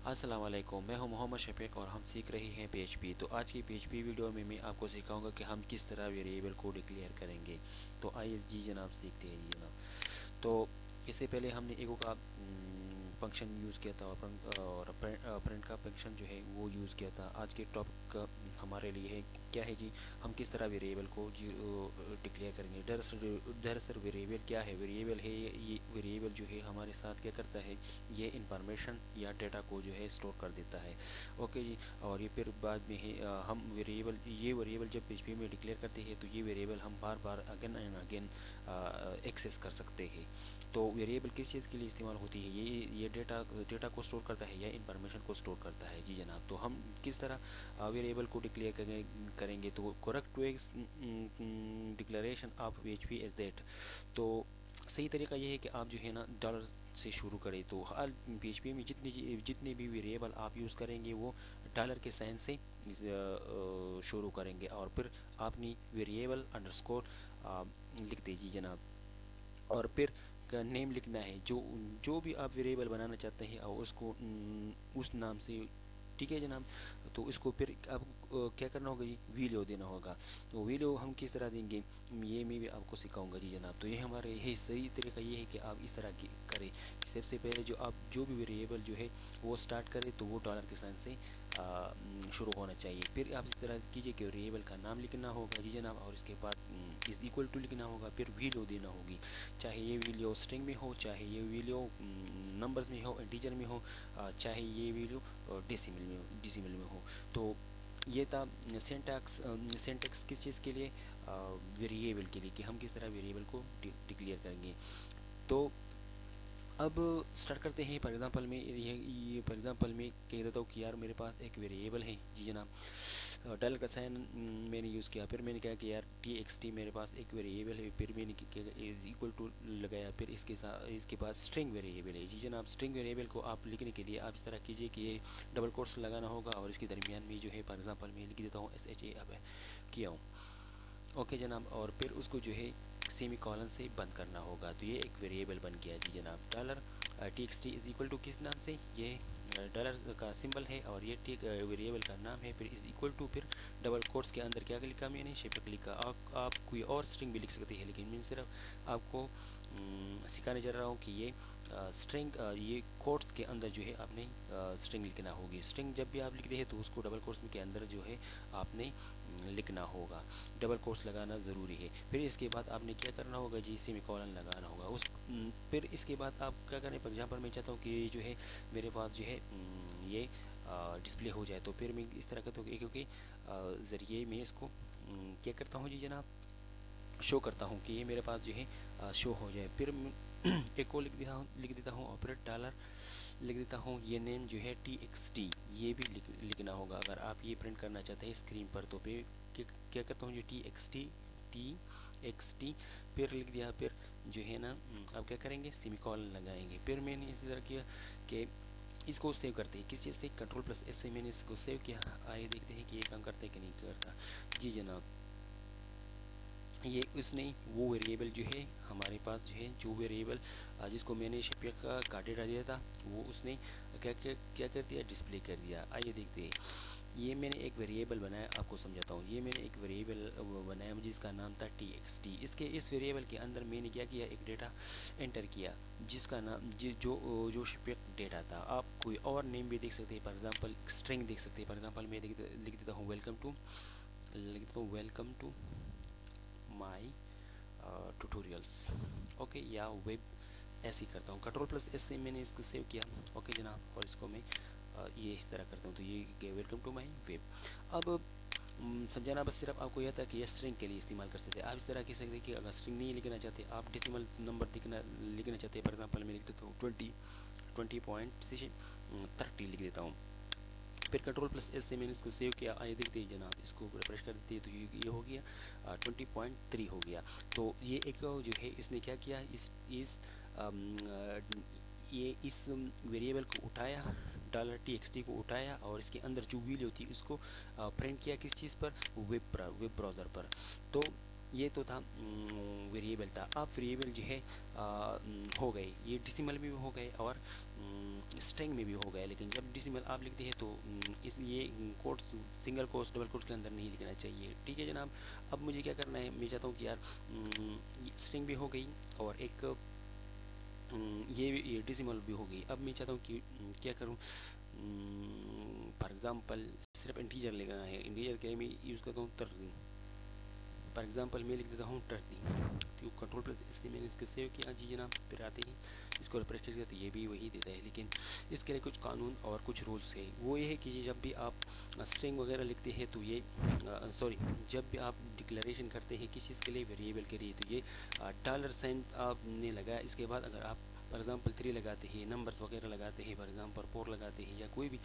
अस्सलाम वालेकुम। मैं हूं मोहम्मद शफीक और हम सीख रहे हैं PHP। तो आज की PHP वीडियो में मैं आपको सिखाऊंगा कि हम किस तरह वेरिएबल को डिक्लेयर करेंगे। तो आइए जी जनाब सीखते हैं जी जनाब। तो इससे पहले हमने एगो का फंक्शन यूज़ किया था और प्रिंट का फंक्शन जो है वो यूज़ किया था। आज के टॉपिक हमारे लिए है क्या है जी, हम किस तरह वेरिएबल को डिक्लेयर करेंगे। दरअसल वेरिएबल क्या है, वेरिएबल है ये वेरिएबल जो है हमारे साथ क्या करता है, ये इंफॉर्मेशन या डेटा को जो है स्टोर कर देता है। ओके जी। और ये फिर बाद में है हम वेरिएबल जब PHP में डिक्लेयर करते हैं तो ये वेरिएबल हम बार बार अगेन एंड अगेन एक्सेस कर सकते हैं। तो वेरिएबल किस चीज़ के लिए इस्तेमाल होती है, ये डेटा को स्टोर करता है या इंफॉर्मेशन को स्टोर करता है जी जनाब। तो हम किस तरह वेरिएबल को डिक्लेयर करेंगे। तो correct way declaration of PHP is that. तो सही तरीका ये है कि आप जो है ना डॉलर से शुरू करें। तो हर PHP में जितने भी वेरिएबल आप यूज़ करेंगे वो डॉलर के साइन से शुरू करेंगे और फिर अपनी वेरिएबल अंडरस्कोर लिख दीजिए जनाब। और फिर का नेम लिखना है, जो जो भी आप वेरिएबल बनाना चाहते हैं और उसको उस नाम से, ठीक है जनाब। तो इसको फिर अब क्या करना होगा जी, वीडियो देना होगा। तो वीडियो हम किस तरह देंगे ये मैं भी आपको सिखाऊंगा जी जनाब। तो ये हमारे यही सही तरीका ये है कि आप इस तरह की करें। सबसे पहले जो आप जो भी वेरिएबल जो है वो स्टार्ट करें तो वो डॉलर के साइन से शुरू होना चाहिए। फिर आप इस तरह कीजिए कि वेरिएबल का नाम लिखना होगा जी जनाब, और इसके बाद इज़ इक्वल टू लिखना होगा, फिर वीडियो देना होगी। चाहे ये वीडियो स्ट्रिंग में हो, चाहे ये वीडियो नंबर्स में हो, इंटीजर में हो, चाहे ये वीडियो डेसिमल में हो। तो ये था सिंटैक्स। सिंटैक्स किस चीज़ के लिए, वेरिएबल के लिए, कि हम किस तरह वेरिएबल को डिक्लेयर करेंगे। तो अब स्टार्ट करते हैं। फॉर एग्जांपल में ये फॉर एग्जांपल में कह देता हूँ कि यार मेरे पास एक वेरिएबल है जी जनाब। डॉलर का साइन मैंने यूज़ किया, फिर मैंने कहा कि यार TXT मेरे पास एक वेरिएबल है, फिर मैंने इज इक्वल टू लगाया, फिर इसके बाद स्ट्रिंग वेरिएबल है जी जनाब। स्ट्रिंग वेरिएबल को आप लिखने के लिए आप इस तरह कीजिए कि ये डबल कोट्स लगाना होगा और इसके दरमियान में जो है फॉर एग्जांपल मैं लिख देता हूँ SHA अब किया हूँ। ओके जनाब। और फिर उसको जो है सेमी कॉलन से बंद करना होगा। तो ये एक वेरिएबल बन गया जी जनाब। Dollar TXT is equal to किस नाम से, ये डॉलर का सिंबल है और ये वेरिएबल का नाम है। फिर इज इक्वल टू, फिर डबल कोट्स के अंदर क्या लिखा मैंने, शेपक लिखा। आप कोई और स्ट्रिंग भी लिख सकते हैं, लेकिन मैं सिर्फ आपको सिखाने जा रहा हूँ कि ये स्ट्रिंग ये कोट्स के अंदर जो है आपने स्ट्रिंग लिखना होगी। स्ट्रिंग जब भी आप लिखते हैं तो उसको डबल कोट्स के अंदर जो है आपने लिखना होगा। डबल कोट्स लगाना ज़रूरी है। फिर इसके बाद आपने क्या करना होगा जी, सेमीकोलन लगाना होगा फिर इसके बाद आप क्या करें। फॉर एग्जांपल मैं चाहता हूँ कि जो है मेरे पास जो है ये डिस्प्ले हो जाए। तो फिर मैं इस तरह करता हूँ क्योंकि ज़रिए मैं इसको क्या करता हूँ जी जनाब, शो करता हूँ कि ये मेरे पास जो है शो हो जाए। फिर एक को लिख देता हूँ और फिर डॉलर लिख देता हूँ। ये नेम जो है TXT ये भी लिखना होगा अगर आप ये प्रिंट करना चाहते हैं स्क्रीन पर। तो फिर क्या करता हूँ जो TXT फिर लिख दिया। फिर जो है ना अब क्या करेंगे, सेमीकोलन लगाएंगे। फिर मैंने इसी तरह किया कि इसको सेव करते हैं किस चीज़ से, Ctrl+S से मैंने इसको सेव किया। आइए देखते हैं कि ये काम करता है कि नहीं करता जी जनाब। ये उसने वो वेरिएबल जो है हमारे पास जो है, जो वेरिएबल जिसको मैंने शेपियर का डेटा दिया था वो उसने क्या कर दिया, डिस्प्ले कर दिया। आइए देखते हैं। ये मैंने एक वेरिएबल बनाया, आपको समझाता हूँ। ये मैंने एक वेरिएबल बनाया जिसका नाम था TXT। इस वेरिएबल के अंदर मैंने क्या किया, एक डेटा एंटर किया जिसका नाम जो शेपियर डेटा था। आप कोई और नेम भी देख सकते हैं, फॉर एग्जांपल स्ट्रिंग देख सकते हैं। फॉर एग्जांपल मैं लिख देता हूँ welcome to my tutorials. Okay, या वेब ऐसे ही करता हूँ। Ctrl+S से मैंने इसको सेव किया। ओके जनाब। और इसको मैं ये इस तरह करता हूँ। तो ये वेलकम टू माई वेब। अब समझाना बस सिर्फ आपको यह था कि यह स्ट्रिंग के लिए इस्तेमाल कर सकते हैं। आप इस तरह कह सकते हैं कि अगर स्ट्रिंग नहीं लिखना चाहते, आप डेसिमल नंबर लिखना चाहते हैं। फॉर एग्जाम्पल मैं लिख देता हूँ 20.30 लिख देता हूँ। फिर Ctrl+S से मैंने इसको सेव किया। आइए देखते हैं जनाब, इसको रिफ्रेश कर देते हैं तो ये हो गया 20.3 हो गया। तो ये एक जो है इसने क्या किया, ये इस वेरिएबल को उठाया, डॉलर TXT को उठाया और इसके अंदर जो वैल्यू थी उसको प्रिंट किया किस चीज़ पर, वेब ब्राउज़र पर। तो یہ تو تھا ویریبل تھا. اب ویریبل جو ہے ہو گئے، یہ ڈیسیمل میں بھی ہو گئے اور اسٹرنگ میں بھی ہو گئے. لیکن جب ڈیسیمل آپ لکھتے ہیں تو اس یہ quotes single quotes double quotes کے اندر نہیں لکھنا چاہیے. ٹھیک ہے جناب. اب مجھے کیا کرنا ہے، میں چاہتا ہوں کہ یار اسٹرنگ بھی ہو گئی اور ایک یہ ڈیسیمل بھی ہو گئی. اب میں چاہتا ہوں کہ کیا کروں. فار ایگزامپل صرف انٹیجر لکھنا ہے. انٹیجر کے میں یوز کرتا ہوں 30. فار ایگزامپل میں لکھ دیتا ہوں 30. تو کنٹرول پلس اس لیے میں نے اس کو سیو کیا. جی جناب. پھر آتے ہیں اس کو ریفریش کیا تو یہ بھی وہی دیتا ہے. لیکن اس کے لیے کچھ قانون اور کچھ رولس ہے. وہ یہ ہے کہ جب بھی آپ اسٹرنگ وغیرہ لکھتے ہیں تو یہ سوری جب بھی آپ ڈکلیریشن کرتے ہیں کسی چیز کے لیے ویریبل کے لیے تو یہ ڈالر سائن آپ نے لگایا. اس کے بعد اگر آپ فار ایگزامپل 3 لگاتے ہیں، نمبرز وغیرہ لگاتے ہیں، فار ایگزامپل 4 لگاتے ہیں یا کوئی بھی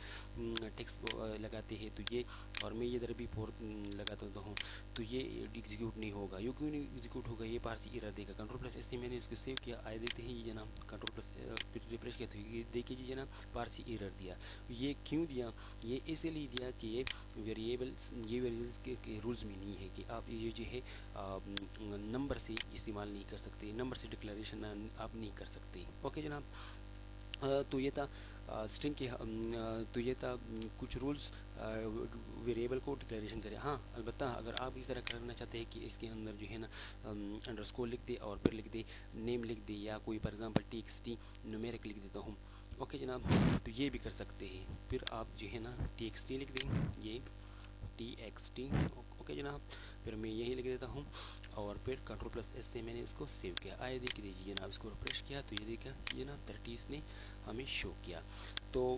ٹیکسٹ لگاتے ہیں تو یہ، اور میں ادھر بھی 4 لگاتا ہوں تو یہ ایگزیکیوٹ نہیں ہوگا. یہ کیوں نہیں ایگزیکیوٹ ہوگا، یہ پارسی ایرر دے گا. کنٹرول پلس اس لیے میں نے اس کو سیو کیا. آئے دیتے ہیں یہ جناب. کنٹرول پلس ریفریش کیا تو یہ دیکھیے جی جناب پارسی ایرر دیا. یہ کیوں دیا، یہ اسی لیے دیا کہ یہ ویریبلس کے رولز میں نہیں ہے کہ آپ یہ جو ہے نمبر سے استعمال نہیں کر سکتے، نمبر سے ڈکلیریشن آپ نہیں کر سکتے. اوکے جناب. تو یہ تھا اسٹرنگ کے تو یہ تھا کچھ رولز ویریبل کو ڈکلیریشن کرے. ہاں البتہ اگر آپ اس طرح کرنا چاہتے ہیں کہ اس کے اندر جو ہے نا انڈرسکور لکھ دے اور پھر لکھ دے نیم لکھ دے یا کوئی for example T x T numeric لکھ دیتا ہوں. اوکے جناب. تو یہ بھی کر سکتے ہیں. پھر آپ جو ہے نا ٹی ایکس ٹی لکھ دیں، یہ ٹی ایکس ٹی. اوکے جناب. پھر میں یہی لکھ دیتا ہوں اور پھر کنٹرول پلس ایس سے میں نے اس کو سیو کیا. آئے دیکھ دیجیے جناب. اس کو ریفریش کیا تو یہ دیکھا جناب 30 اس نے ہمیں شو کیا. تو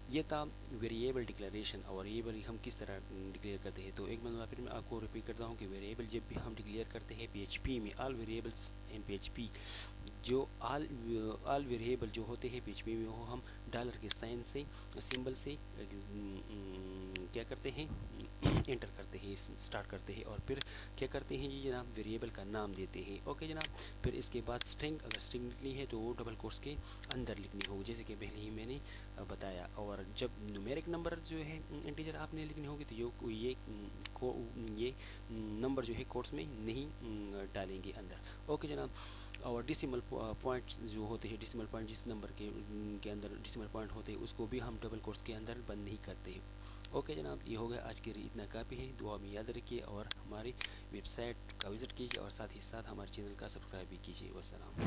یہ تھا ویریبل ڈکلیریشن. اور ویریبل ہم کس طرح ڈکلیئر کرتے ہیں تو ایک مرتبہ پھر میں آپ کو ریپیٹ کرتا ہوں کہ ویریبل جب بھی ہم ڈکلیئر کرتے ہیں پی ایچ پی میں، all variables in P H P جو آل ویریبل جو ہوتے ہیں پی ایچ پی میں وہ ہم ڈالر کے سائن سے سمبل سے کیا کرتے ہیں انٹر کرتے ہیں، اسٹارٹ کرتے ہیں اور پھر کیا کرتے ہیں جی جناب ویریبل کا نام دیتے ہیں. اوکے جناب. پھر اس کے بعد اسٹرنگ، اگر اسٹرنگ لکھنی ہے تو وہ ڈبل کوٹس کے اندر لکھنی ہوگی جیسے کہ پہلے ہی میں نے بتایا. اور جب نومیرک نمبر جو ہے انٹیجر آپ نے لکھنی ہوگی تو یہ نمبر جو ہے کوٹس میں نہیں ڈالیں گے اندر. اوکے جناب. اور ڈیسیمل پوائنٹس جو ہوتے ہیں، ڈیسیمل پوائنٹ جس نمبر کے اندر ڈیسیمل پوائنٹ ہوتے ہیں اس کو بھی ہم ڈبل کوٹس کے اندر بند نہیں کرتے. اوکے جناب. یہ ہو گیا آج کے لیے اتنا کافی ہے. دعا میں یاد رکھیے اور ہماری ویب سائٹ کا وزٹ کیجیے اور ساتھ ہی ساتھ ہمارے چینل کا سبسکرائب بھی کیجیے. والسلام.